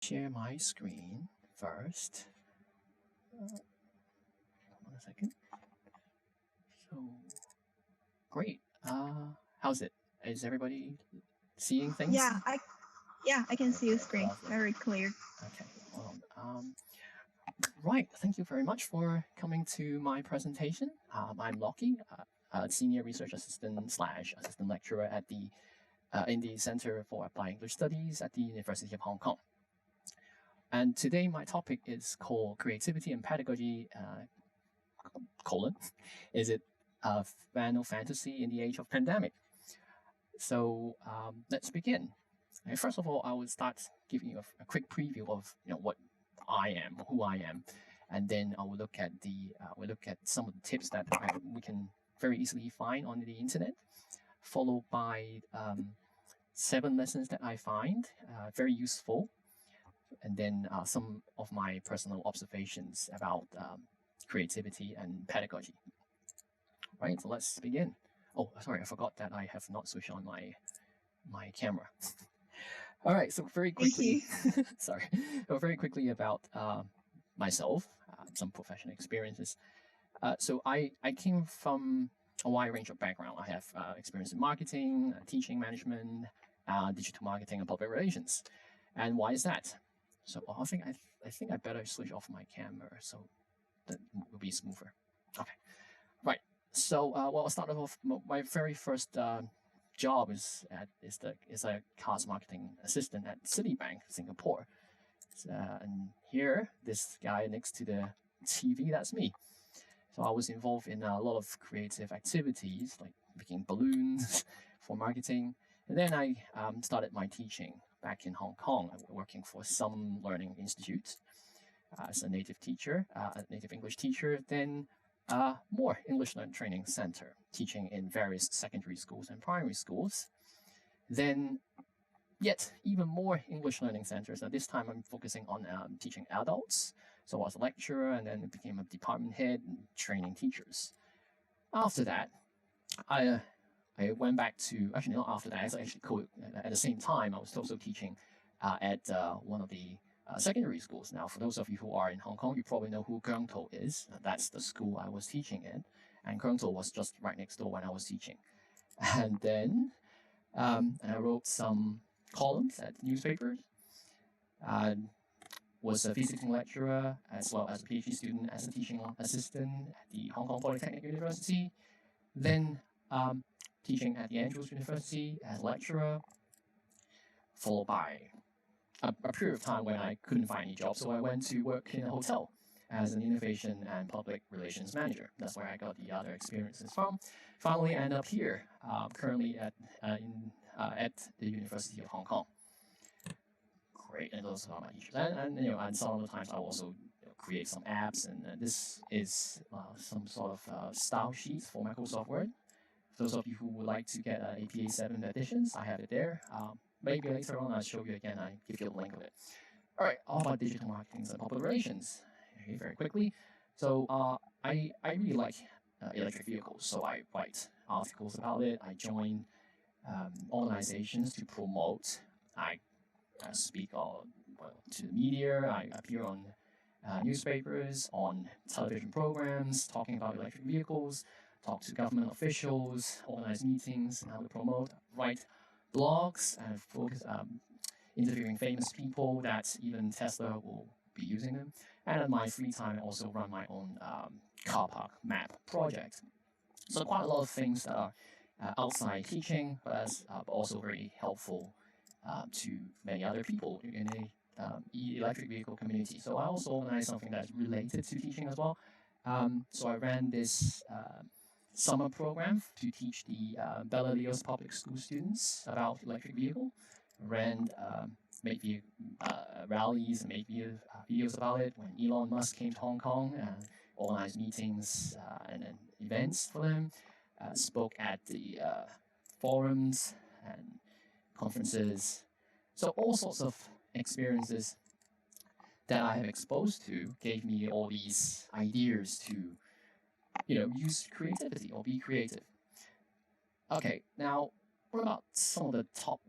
Share my screen first. Hold on a second. So great. How's it? Is everybody seeing things? I can see your screen. Lovely. Very clear. Okay. Hold on. Right. Thank you very much for coming to my presentation. I'm Locky, senior research assistant / assistant lecturer at the in the Center for Applied English Studies at the University of Hong Kong. And today my topic is called Creativity and Pedagogy, is it a Final Fantasy in the age of pandemic? So let's begin. First of all, I will start giving you a quick preview of what I am, who I am, and then I will look at some of the tips that we can very easily find on the internet, followed by 7 lessons that I find very useful, and then some of my personal observations about creativity and pedagogy. Right, so let's begin. Oh, sorry, I forgot that I have not switched on my camera. All right, so very quickly, sorry, so very quickly about myself, some professional experiences. So I came from a wide range of background. I have experience in marketing, teaching management, digital marketing, and public relations. And why is that? So I think I better switch off my camera so that will be smoother. Okay, right. So I'll start off. My very first job is a cards marketing assistant at Citibank, Singapore. And here, this guy next to the TV, that's me. So I was involved in a lot of creative activities like making balloons for marketing. And then I started my teaching back in Hong Kong, working for some learning institute as a native teacher, a native English teacher, then more English learning training center, teaching in various secondary schools and primary schools. Then yet even more English learning centers. Now this time I'm focusing on teaching adults. So I was a lecturer and then became a department head and training teachers. After that, I went back to, actually not after that, at the same time I was also teaching at one of the secondary schools. Now, for those of you who are in Hong Kong, you probably know who Gyeongto is. That's the school I was teaching in. And Gyeongto was just right next door when I was teaching. And then I wrote some columns at newspapers. Was a visiting lecturer as well as a PhD student as a teaching assistant at the Hong Kong Polytechnic University. Then teaching at the Andrews University as a lecturer, followed by a period of time when I couldn't find any job, so I went to work in a hotel as an innovation and public relations manager. That's where I got the other experiences from. Finally, I ended up here, currently at the University of Hong Kong. Great, and those are my teachers. And some of the times I also create some apps, and this is some sort of style sheets for Microsoft Word. For those of you who would like to get APA 7 editions, I have it there. Maybe later on I'll show you again, I give you the link of it. All right, all about digital marketing and public relations. Okay, very quickly. So I really like electric vehicles, so I write articles about it. I join organizations to promote. I speak to the media. I appear on newspapers, on television programs, talking about electric vehicles, talk to government officials, organize meetings, and how to promote, write blogs, and focus interviewing famous people that even Tesla will be using them. And in my free time, I also run my own car park map project. So quite a lot of things that are outside teaching, but also very helpful to many other people in the electric vehicle community. So I also organize something that's related to teaching as well. So I ran this summer program to teach the Bella Leo's public school students about electric vehicle. Ran made rallies and made videos about it when Elon Musk came to Hong Kong and organized meetings and events for them. Spoke at the forums and conferences. So all sorts of experiences that I have exposed to gave me all these ideas to use creativity or be creative. Okay, now what about some of the top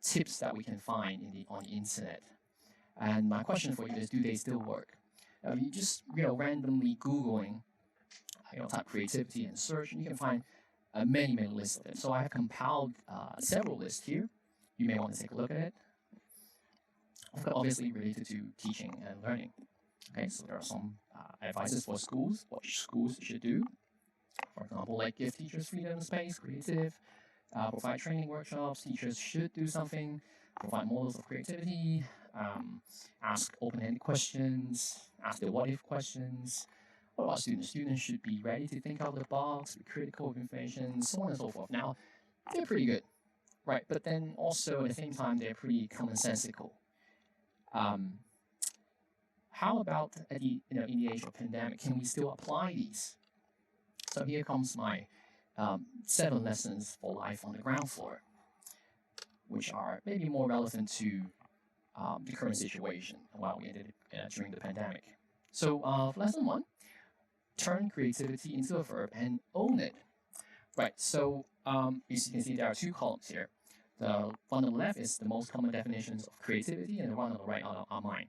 tips that we can find on the internet? And my question for you is, do they still work? Now, if you just randomly Googling, type creativity and search, and you can find many lists of them. So I have compiled several lists here. You may want to take a look at it. Obviously related to teaching and learning. Okay, so there are some advices for schools, what schools should do. For example, like give teachers freedom, space, creative, provide training workshops. Teachers should do something, provide models of creativity, ask open-ended questions, ask the what-if questions. What about students? Students should be ready to think out of the box, be critical of information, so on and so forth. Now, they're pretty good, right? But then also at the same time, they're pretty commonsensical. How about at the in the age of pandemic, can we still apply these? So here comes my 7 lessons for life on the ground floor, which are maybe more relevant to the current situation while we ended during the pandemic. So lesson 1, turn creativity into a verb and own it. Right, so as you can see, there are 2 columns here. The one on the left is the most common definitions of creativity, and the one on the right are mine.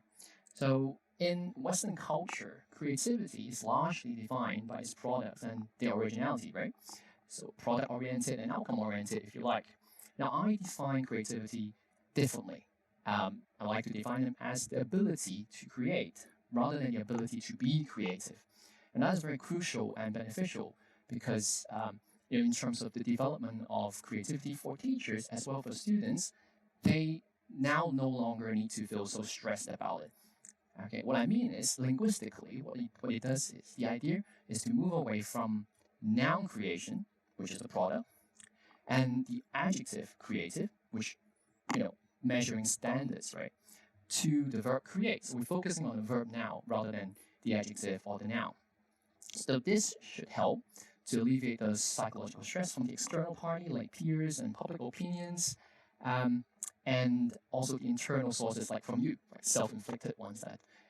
So in Western culture, creativity is largely defined by its products and their originality, right? So product-oriented and outcome-oriented, if you like. Now, I define creativity differently. I like to define them as the ability to create rather than the ability to be creative. And that is very crucial and beneficial because in terms of the development of creativity for teachers as well for students, they now no longer need to feel so stressed about it. Okay, what I mean is linguistically, what it does is the idea is to move away from noun creation, which is the product, and the adjective creative, which measuring standards, right, to the verb create. So we're focusing on the verb now rather than the adjective or the noun. So this should help to alleviate the psychological stress from the external party, like peers and public opinions, and also the internal sources, like from you, like self-inflicted ones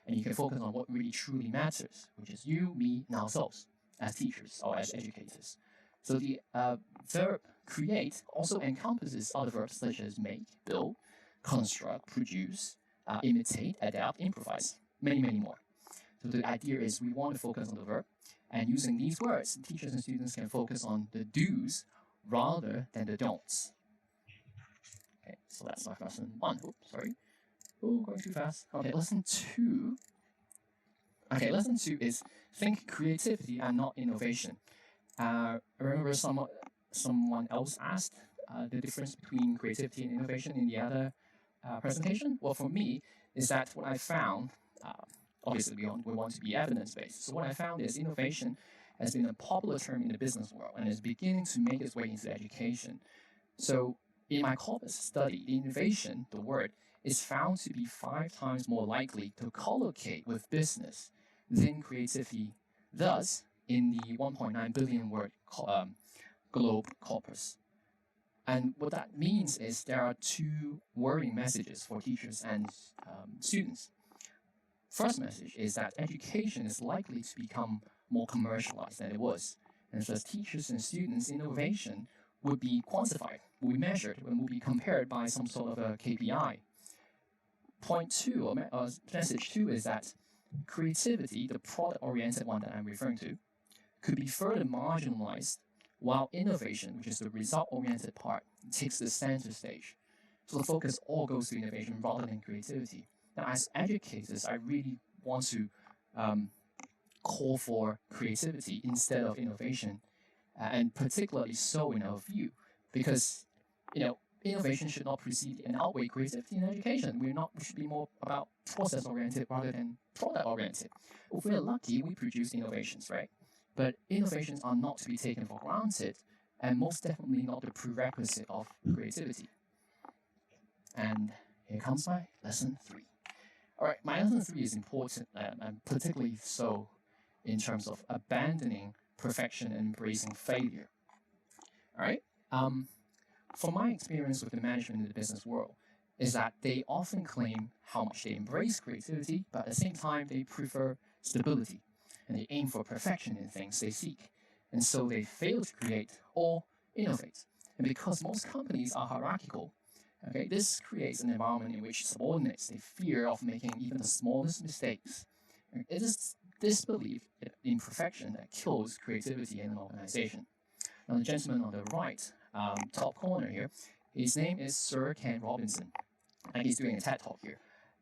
and you can focus on what really truly matters, which is you, me, and ourselves as teachers or as educators. So the verb create also encompasses other verbs such as make, build, construct, produce, imitate, adapt, improvise, many more. So the idea is we want to focus on the verb, and using these words, teachers and students can focus on the do's rather than the don'ts. Okay, so that's our lesson 1. Oops, sorry. Oh, going too fast. Okay, lesson 2. Okay, lesson 2 is think creativity and not innovation. I remember someone else asked the difference between creativity and innovation in the other presentation. Well, for me, is that what I found, obviously we want to be evidence-based. So what I found is innovation has been a popular term in the business world and is beginning to make its way into education. So in my corpus study, the innovation, the word, is found to be 5 times more likely to collocate with business than creativity. Thus, in the 1.9 billion word globe corpus. And what that means is there are 2 worrying messages for teachers and students. First message is that education is likely to become more commercialized than it was. And thus teachers and students' innovation would be quantified, would be measured, and would be compared by some sort of a KPI. Point 2, or message 2, is that creativity, the product-oriented one that I'm referring to, could be further marginalized, while innovation, which is the result-oriented part, takes the center stage. So the focus all goes to innovation rather than creativity. Now, as educators, I really want to call for creativity instead of innovation, and particularly so in our view, because innovation should not precede and outweigh creativity in education. We should be more about process-oriented rather than product-oriented. If we're lucky, we produce innovations, right? But innovations are not to be taken for granted, and most definitely not the prerequisite of creativity. And here comes my lesson 3. All right, my lesson 3 is important, and particularly so in terms of abandoning perfection and embracing failure. All right. From my experience with the management in the business world, is that they often claim how much they embrace creativity, but at the same time they prefer stability, and they aim for perfection in things they seek, and so they fail to create or innovate. And because most companies are hierarchical, Okay, this creates an environment in which subordinates the fear of making even the smallest mistakes. It is this belief in perfection that kills creativity in an organization. Now, the gentleman on the right, top corner here, his name is Sir Ken Robinson, and he's doing a TED talk here.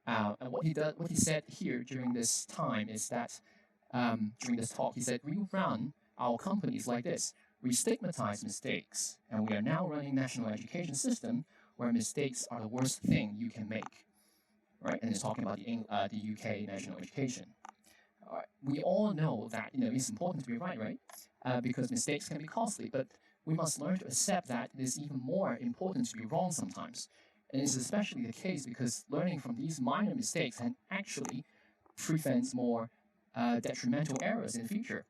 And what he said here during this time is that during this talk, he said, "We run our companies like this. We stigmatize mistakes, and we are now running national education system where mistakes are the worst thing you can make." Right, and he's talking about the UK national education. We all know that it's important to be right? Because mistakes can be costly, but we must learn to accept that it is even more important to be wrong sometimes. And it's especially the case because learning from these minor mistakes can actually prevent more detrimental errors in the future.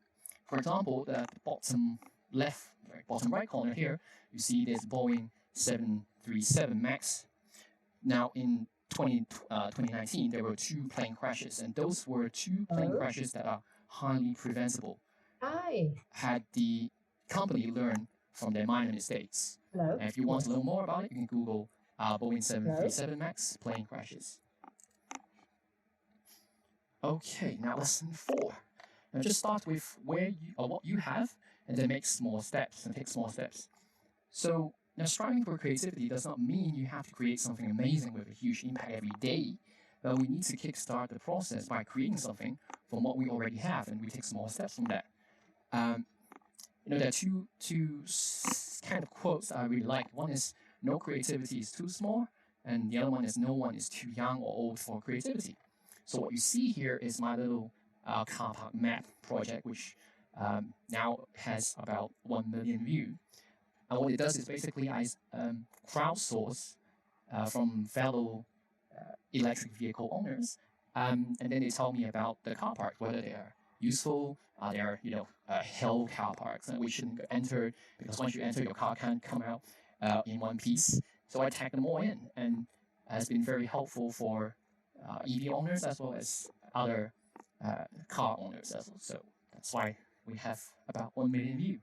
For example, the bottom left, bottom right corner here, you see this Boeing 737 MAX. Now in 2019, there were 2 plane crashes, and those were 2 plane crashes that are highly preventable. Had the company learned from their minor mistakes. And if you want to learn more about it, you can Google Boeing 737 MAX plane crashes. Okay, now lesson 4. Now just start with where you or what you have, and then make small steps and take small steps. So now striving for creativity does not mean you have to create something amazing with a huge impact every day, but we need to kickstart the process by creating something from what we already have, and we take small steps from that. There are two kind of quotes I really like. One is, "No creativity is too small," and the other one is, "No one is too young or old for creativity." So what you see here is my little car park map project, which now has about 1 million views. And what it does is basically I crowdsource from fellow electric vehicle owners, and then they tell me about the car park, whether they are useful, they are hell car parks, and we shouldn't enter because once you enter, your car can't come out in one piece. So I tag them all in, and has been very helpful for EV owners as well as other car owners as well. So that's why we have about 1 million views.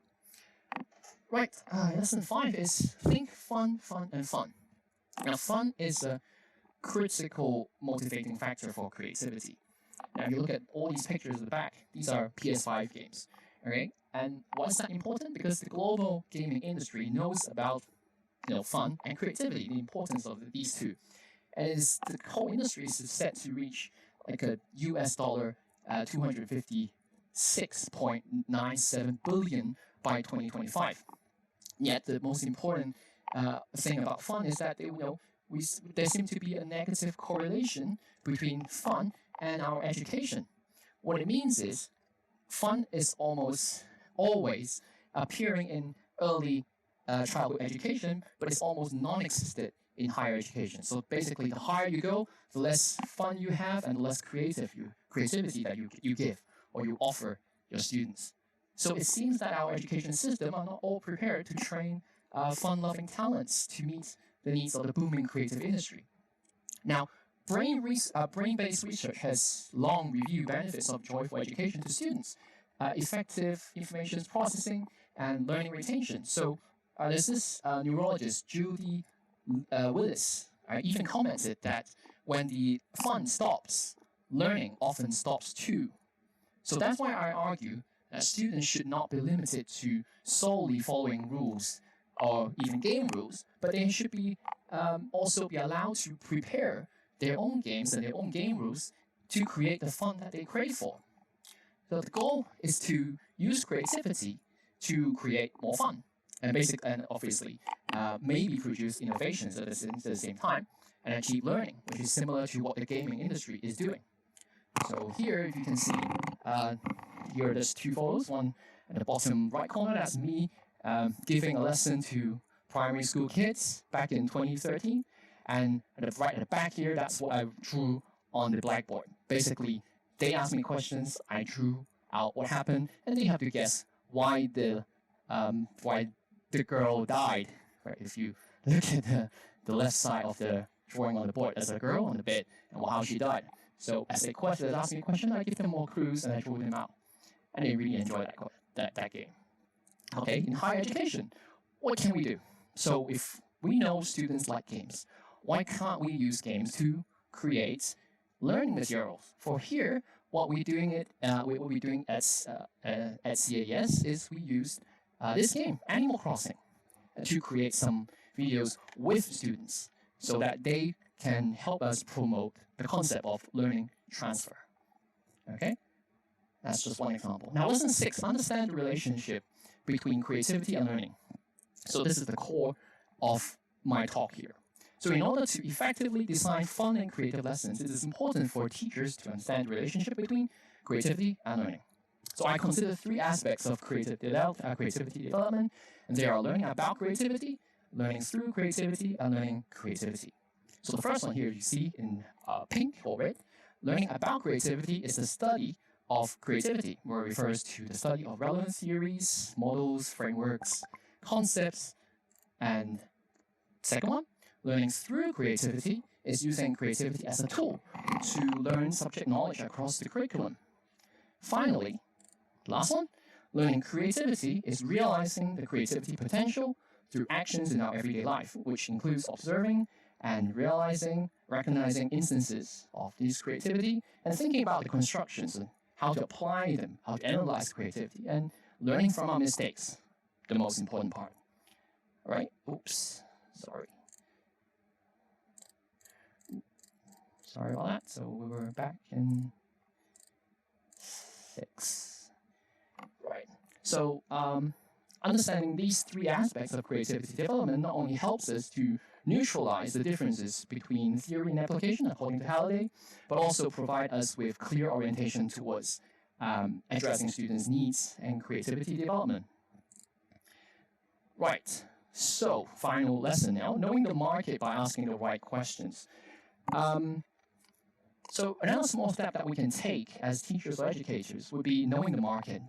Right, lesson 5 is think fun, fun, and fun. Now, fun is a critical motivating factor for creativity. Now, if you look at all these pictures at the back, these are PS5 games, okay? And why is that important? Because the global gaming industry knows about fun and creativity, the importance of these two. And the whole industry is set to reach like a US dollar 256.97 billion by 2025. Yet the most important thing about fun is that there seems to be a negative correlation between fun and our education. What it means is fun is almost always appearing in early childhood education, but it's almost non-existent in higher education. So basically, the higher you go, the less fun you have and the less creativity that you give or you offer your students. So it seems that our education system are not all prepared to train fun-loving talents to meet the needs of the booming creative industry. Now, brain-based research has long reviewed benefits of joyful education to students, effective information processing, and learning retention. So there's this neurologist, Judy Willis, even commented that when the fun stops, learning often stops too. So that's why I argue that students should not be limited to solely following rules or even game rules, but they should be also be allowed to prepare their own games and their own game rules to create the fun that they crave for. So the goal is to use creativity to create more fun, and obviously maybe produce innovations at the same time and achieve learning, which is similar to what the gaming industry is doing. So here, if you can see, here are just 2 photos. One at the bottom right corner, that's me giving a lesson to primary school kids back in 2013. And right at the back here, that's what I drew on the blackboard. Basically, they asked me questions, I drew out what happened, and they have to guess why the girl died. Right? If you look at the left side of the drawing on the board, there's a girl on the bed and how she died. So as they ask me a question, I give them more clues and I draw them out. And they really enjoy that game. Okay, in higher education, what can we do? So if we know students like games. Why can't we use games to create learning materials? For here, what we're doing at CAES is we used this game, Animal Crossing, to create some videos with students so that they can help us promote the concept of learning transfer. Okay? That's just one example. Now, lesson 6, understand the relationship between creativity and learning. So this is the core of my talk here. So in order to effectively design fun and creative lessons, it is important for teachers to understand the relationship between creativity and learning. So I consider 3 aspects of creativity development, and they are learning about creativity, learning through creativity, and learning creativity. So the first one here you see in pink or red, learning about creativity is the study of creativity, where it refers to the study of relevant theories, models, frameworks, concepts, and second one, learning through creativity is using creativity as a tool to learn subject knowledge across the curriculum. Finally, last one, learning creativity is realizing the creativity potential through actions in our everyday life, which includes observing and realizing, recognizing instances of this creativity, and thinking about the constructions and how to apply them, how to analyze creativity, and learning from our mistakes, the most important part. All right? Oops, sorry. Sorry about that. So we were back in 6. Right. So understanding these 3 aspects of creativity development not only helps us to neutralize the differences between theory and application, according to Halliday, but also provide us with clear orientation towards addressing students' needs and creativity development. Right. So, final lesson now, knowing the market by asking the right questions. So another small step that we can take as teachers or educators would be knowing the market.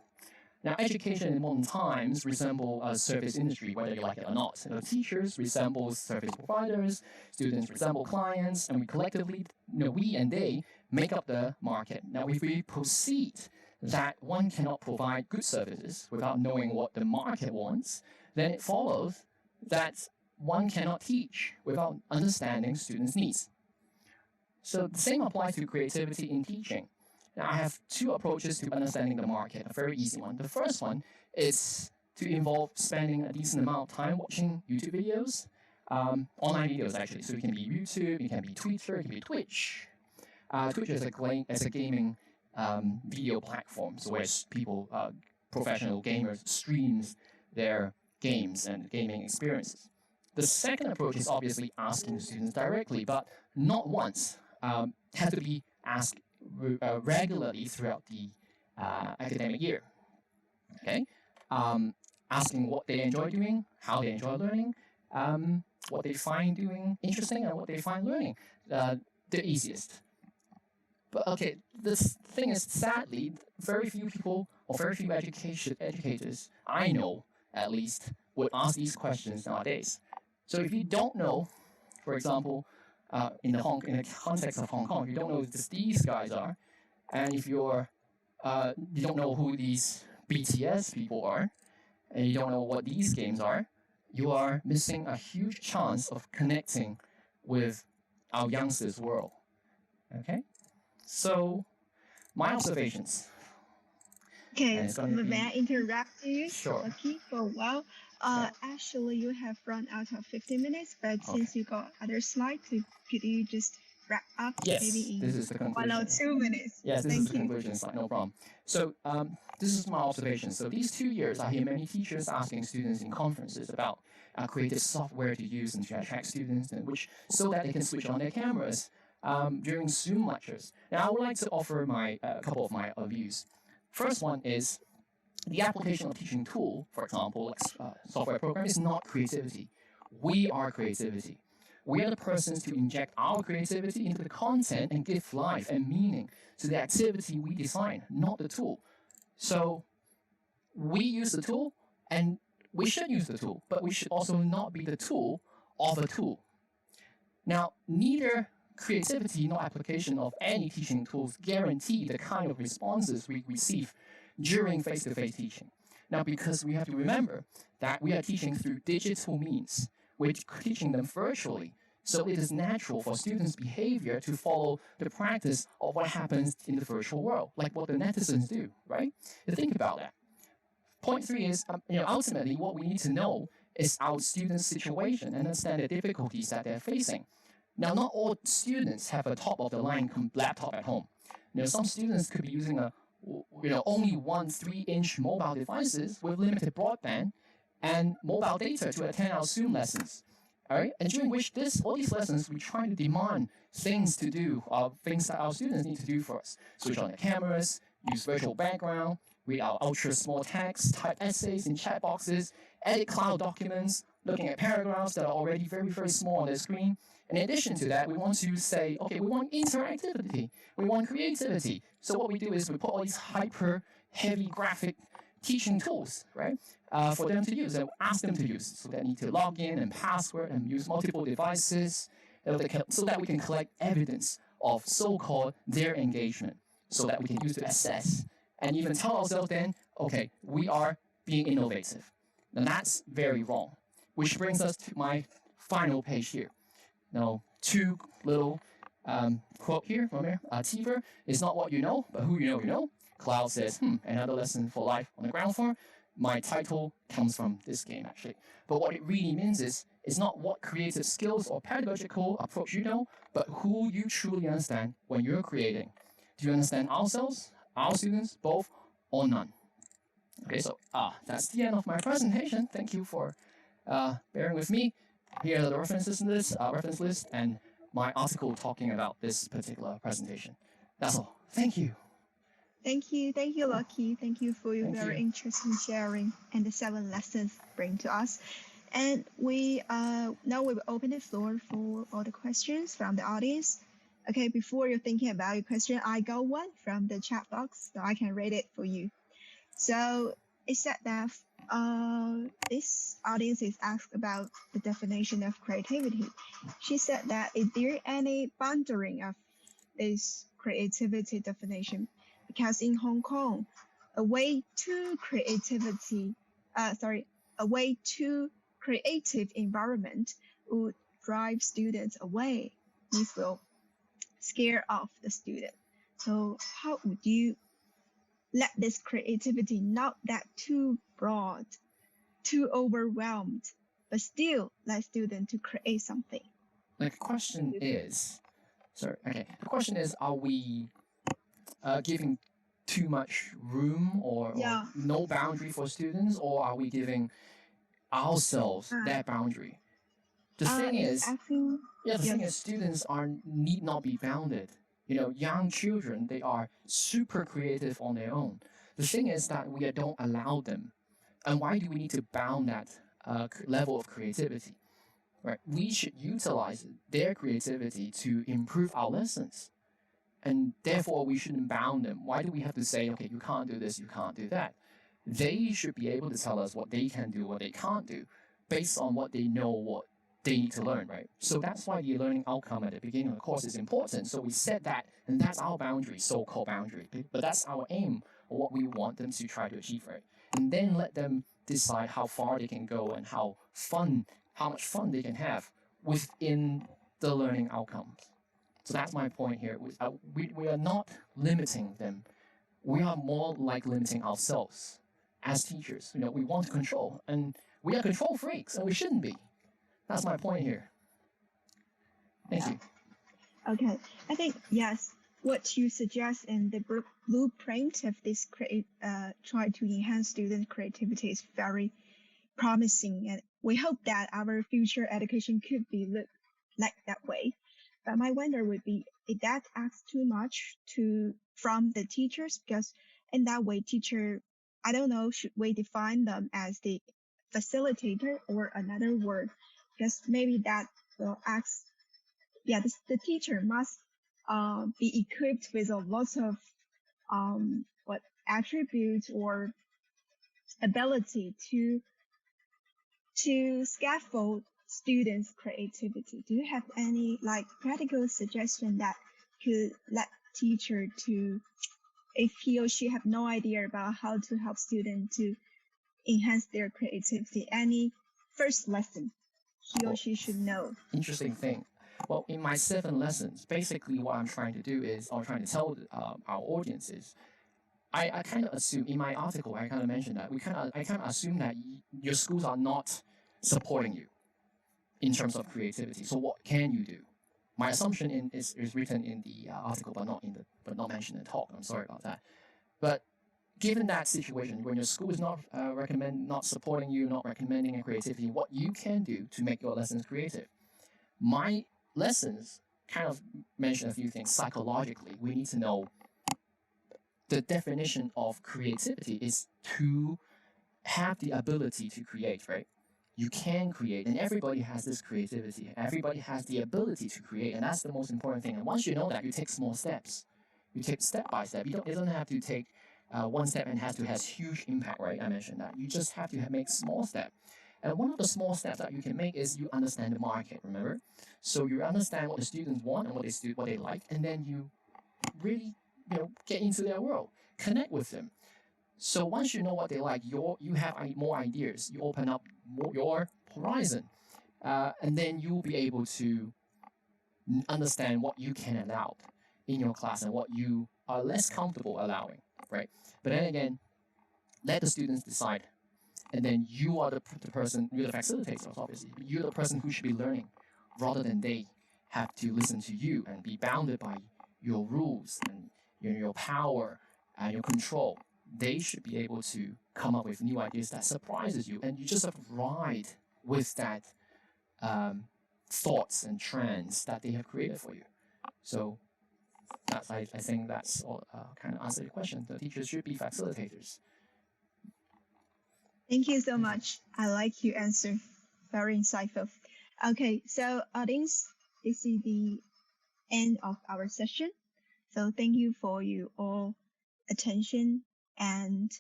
Now, education in modern times resemble a service industry, whether you like it or not. So teachers resemble service providers, students resemble clients, and we collectively, we and they make up the market. Now, if we proceed that one cannot provide good services without knowing what the market wants, then it follows that one cannot teach without understanding students' needs. So the same applies to creativity in teaching. Now, I have 2 approaches to understanding the market, a very easy one. The first one is to involve spending a decent amount of time watching YouTube videos, online videos actually. So it can be YouTube, it can be Twitter, it can be Twitch. Twitch is a gaming video platform, so where people, professional gamers, streams their games and gaming experiences. The second approach is obviously asking students directly, but not once. Had to be asked regularly throughout the academic year. Okay, asking what they enjoy doing, how they enjoy learning, what they find doing interesting, and what they find learning the easiest. But okay, this thing is sadly very few people or very few educators I know at least would ask these questions nowadays. So if you don't know, for example, in the context of Hong Kong, if you don't know who these guys are, and if you don't know who these BTS people are, and you don't know what these games are, you are missing a huge chance of connecting with our youngsters' world. Okay, so my observations. Okay, may I interrupt you, Sure. Lucky, for a while? Actually, you have run out of 15 minutes, but since you got other slides, could you just wrap up maybe in this is the 1 or 2 minutes? Yes, this is the conclusion slide, no problem. So this is my observation. So these 2 years, I hear many teachers asking students in conferences about creative software to use and to attract students, so that they can switch on their cameras during Zoom lectures. Now, I would like to offer a couple of my views. First one is the application of teaching tool, for example, like software program, is not creativity. We are creativity. We are the persons to inject our creativity into the content and give life and meaning to the activity we design, not the tool. So we use the tool, and we should use the tool, but we should also not be the tool of a tool. Now, neither creativity nor application of any teaching tools guarantee the kind of responses we receive during face-to-face teaching. Now, because we have to remember that we are teaching through digital means, we're teaching them virtually. So it is natural for students' behavior to follow the practice of what happens in the virtual world, like what the netizens do, right? To think about that. Point three is, ultimately what we need to know is our students' situation and understand the difficulties that they're facing. Now, not all students have a top-of-the-line laptop at home. Some students could be using only 3-inch mobile devices with limited broadband and mobile data to attend our Zoom lessons. All right, and during which all these lessons, we try to demand things to do, things that our students need to do for us. Switch on their cameras, use virtual background, read our ultra small text, type essays in chat boxes, edit cloud documents, looking at paragraphs that are already very, very small on the screen. And in addition to that, we want to say, okay, we want interactivity, we want creativity. So what we do is we put all these hyper heavy graphic teaching tools, right, for them to use and ask them to use. So they need to log in and password and use multiple devices so that we can collect evidence of so-called their engagement, so that we can use to assess and even tell ourselves then, okay, we are being innovative. And that's very wrong. Which brings us to my final page here. Now, two little quote here from here. Tiver is not what you know, but who you know. Cloud says, another lesson for life on the ground floor. My title comes from this game, actually. But what it really means is, it's not what creative skills or pedagogical approach you know, but who you truly understand when you're creating. Do you understand ourselves, our students, both, or none? Okay, so that's the end of my presentation. Thank you for bearing with me. Here are the references in this reference list and my article talking about this particular presentation. That's all. Thank you. Thank you, Locky. Thank you for your very interesting sharing and the 7 lessons bring to us. And we now we will open the floor for all the questions from the audience. Okay, before you're thinking about your question, I got one from the chat box, so I can read it for you. So it said that this audience is asked about the definition of creativity. She said that is there any boundary of this creativity definition? Because in Hong Kong, a way too creative environment would drive students away. This will scare off the student. So how would you let this creativity not that too broad, too overwhelmed, but still let students to create something? The question is, are we giving too much room or no boundary for students, or are we giving ourselves that boundary? The thing is, students need not be bounded. Young children, they are super creative on their own. The thing is that we don't allow them. And why do we need to bound that level of creativity? Right? We should utilize their creativity to improve our lessons. And therefore, we shouldn't bound them. Why do we have to say, okay, you can't do this, you can't do that? They should be able to tell us what they can do, what they can't do, based on what they know, what they need to learn, right? So that's why the learning outcome at the beginning of the course is important. So we set that, and that's our boundary, so-called boundary. But that's our aim, or what we want them to try to achieve, right? And then let them decide how far they can go and how much fun they can have within the learning outcomes. So that's my point here. We are not limiting them. We are more like limiting ourselves as teachers. We want to control, and we are control freaks, and we shouldn't be. That's my point here. Thank you. Okay, I think, yes, what you suggest in the blueprint of this try to enhance student creativity is very promising, and we hope that our future education could be like that way. But my wonder would be, if that asks too much from the teachers, because in that way, teacher, I don't know, should we define them as the facilitator or another word? Because maybe that will ask, the teacher must be equipped with a lot of attributes or ability to scaffold students' creativity. Do you have any practical suggestion that could let teacher to, if he or she have no idea about how to help students to enhance their creativity, any first lesson he or she should know? Interesting thing. Well, in my 7 lessons, basically what I'm trying to do is, or trying to tell our audience is, I kind of assume in my article, I kind of mentioned that I kind of assume that your schools are not supporting you in terms of creativity. So what can you do? My assumption is written in the article, but not mentioned in the talk. I'm sorry about that. But given that situation, when your school is not supporting you, not recommending creativity, what you can do to make your lessons creative. My lessons kind of mention a few things psychologically. We need to know the definition of creativity is to have the ability to create, right? You can create, and everybody has this creativity. Everybody has the ability to create, and that's the most important thing. And once you know that, you take small steps. You take step by step. It doesn't have to take one step and has huge impact, right? I mentioned that. You just have to make small steps. And one of the small steps that you can make is you understand the market, remember? So you understand what the students want and what they like, and then you really, get into their world, connect with them. So once you know what they like, you have more ideas. You open up your horizon, and then you will be able to understand what you can allow in your class and what you are less comfortable allowing, right? But then again, let the students decide, and then you are the person, you're the facilitator, obviously. You're the person who should be learning, rather than they have to listen to you and be bounded by your rules and your power and your control. They should be able to come up with new ideas that surprises you, and you just have to ride with that thoughts and trends that they have created for you. So I think that's all, kind of answer your question. The teachers should be facilitators. Thank you so much. I like your answer. Very insightful. Okay, so audience, this is the end of our session. So thank you for your all attention, and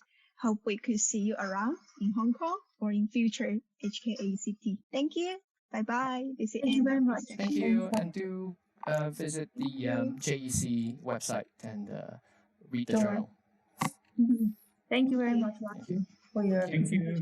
hope we could see you around in Hong Kong or in future HKAECT. Thank you. Bye bye. This is Thank you very much. Thank you, and do visit the JEC website and read the journal. Thank you very much, Locky, for your Thank you.